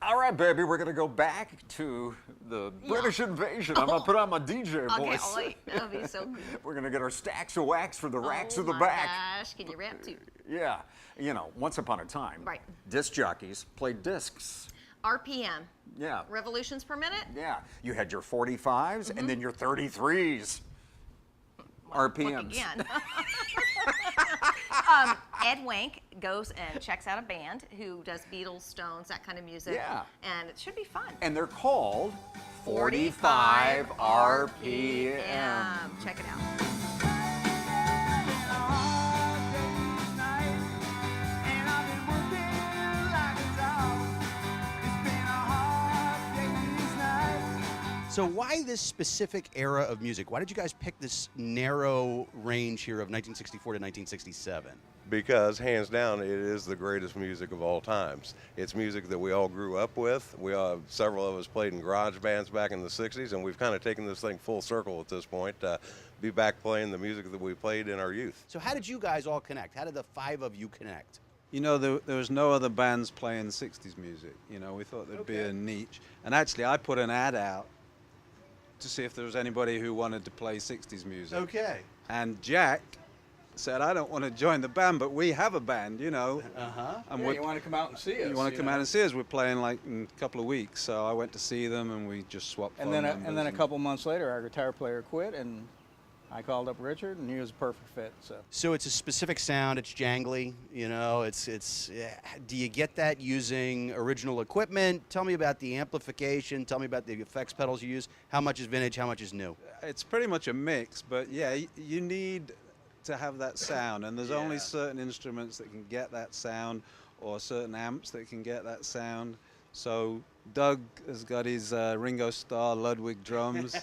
All right, baby, we're going to go back to the British invasion. I'm going to put on my DJ voice. Okay, wait. That'll be so good. We're going to get our stacks of wax for the racks Oh of the my back. gosh, can you rap too? Yeah, you know, once upon a time, Right. disc jockeys played discs. RPM. Yeah. Revolutions per minute? Yeah, you had your 45s and then your 33s. RPMs. Look again. Ed Wank goes and checks out a band who does Beatles, Stones, that kind of music. Yeah. And it should be fun. And they're called 45 RPM. Check it out. So why this specific era of music? Why did you guys pick this narrow range here of 1964 to 1967? Because hands down, it is the greatest music of all times. It's music that we all grew up with. Several of us played in garage bands back in the 60s, and we've kind of taken this thing full circle at this point, be back playing the music that we played in our youth. So how did you guys all connect? How did the five of you connect? You know, there was no other bands playing 60s music. You know, we thought there'd be a niche. And actually, I put an ad out to see if there was anybody who wanted to play 60s music. Okay. And Jack said, I don't want to join the band, but we have a band, you know. Uh-huh. And Yeah, you want to come out and see us. you want to come out and see us? We're playing like in a couple of weeks. So I went to see them and we just swapped And phone then, numbers a couple months later, our guitar player quit, and I called up Richard, and he was a perfect fit. So it's a specific sound. It's jangly. You know, do you get that using original equipment? Tell me about the amplification. Tell me about the effects pedals you use. How much is vintage? How much is new? It's pretty much a mix, but yeah, you need to have that sound, and there's only certain instruments that can get that sound, or certain amps that can get that sound. So Doug has got his Ringo Starr Ludwig drums,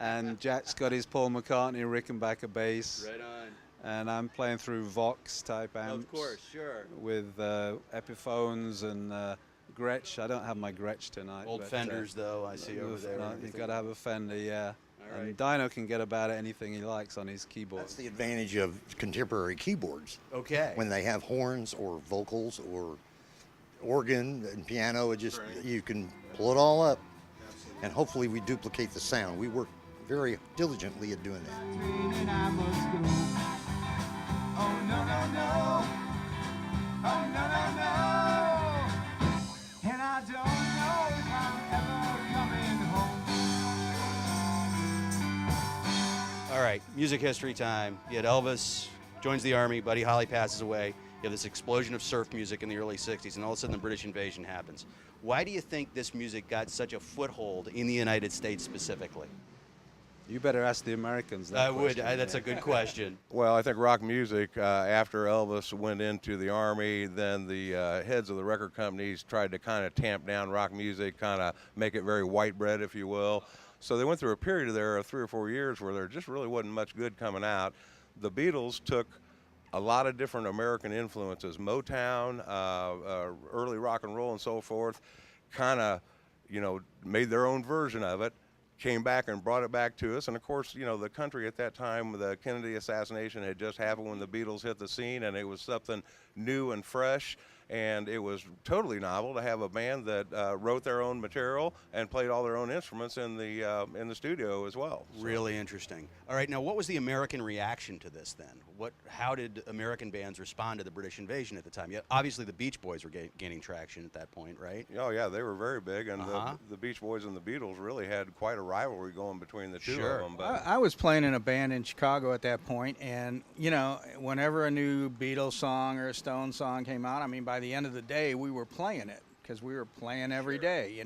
and Jack's got his Paul McCartney Rickenbacker bass. Right on. And I'm playing through Vox type amps. Of course, sure. With Epiphones and Gretsch. I don't have my Gretsch tonight. Old but, Fenders, though, I see over there. No, you've got to have a Fender, yeah. All right. And Dino can get about anything he likes on his keyboard. That's the advantage of contemporary keyboards. Okay. When they have horns or vocals or organ and piano, you can pull it all up. Absolutely. And hopefully we duplicate the sound. We work very diligently at doing that. All right, music history time. You had Elvis joins the Army, Buddy Holly passes away. You have this explosion of surf music in the early 60s, and all of a sudden the British invasion happens. Why do you think this music got such a foothold in the United States specifically? You better ask the Americans that I would. question. That's a good question. Well, I think rock music, after Elvis went into the Army, then the heads of the record companies tried to kind of tamp down rock music, kind of make it very white bread, if you will. So they went through a period there of 3 or 4 years where there just really wasn't much good coming out. The Beatles took a lot of different American influences, Motown, early rock and roll and so forth, kind of, made their own version of it, came back and brought it back to us. And of course, the country at that time, the Kennedy assassination had just happened when the Beatles hit the scene, and it was something new and fresh. And it was totally novel to have a band that wrote their own material and played all their own instruments in the studio as well. So. Really interesting. All right, now what was the American reaction to this then? How did American bands respond to the British invasion at the time? Yeah, obviously the Beach Boys were gaining traction at that point, right? Oh yeah, they were very big, and the Beach Boys and the Beatles really had quite a rivalry going between the two of them. But I was playing in a band in Chicago at that point, and whenever a new Beatles song or a Stone song came out, I mean, by the end of the day, we were playing it because we were playing every day,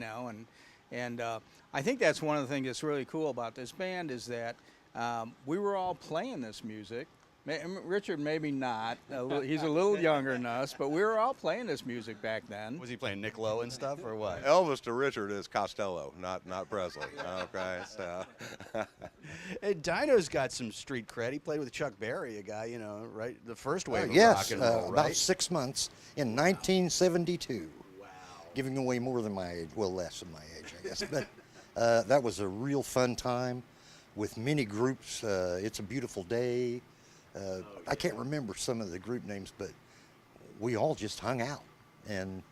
and I think that's one of the things that's really cool about this band is that we were all playing this music. Richard maybe not, he's a little younger than us, but we were all playing this music back then. Was he playing Nick Lowe and stuff, or what? Elvis to Richard is Costello, not Presley. Okay, so. And Dino's got some street cred. He played with Chuck Berry, a guy, right, the first wave of yes, rock and roll, right? about 6 months in 1972. Wow. Giving away more than my age, well, less than my age, I guess. But that was a real fun time with many groups. It's a Beautiful Day. I can't remember some of the group names, but we all just hung out, and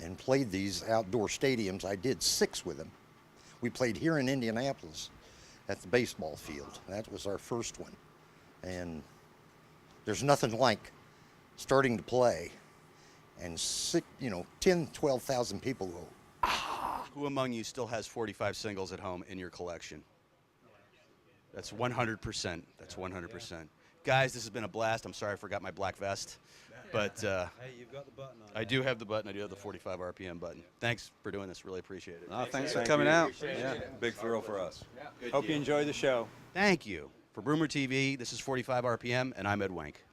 and played these outdoor stadiums. I did 6 with them. We played here in Indianapolis at the baseball field. That was our first one. And there's nothing like starting to play and 10, 12,000 people go, Who among you still has 45 singles at home in your collection? That's 100%. That's 100%. Guys, this has been a blast. I'm sorry I forgot my black vest. But Hey, you've got the button on. I do have the button. I do have the 45 RPM button. Thanks for doing this. Really appreciate it. Thanks for coming out. Yeah, big thrill for us. Hope you enjoy the show. Thank you. For Boomer TV, this is 45 RPM, and I'm Ed Wank.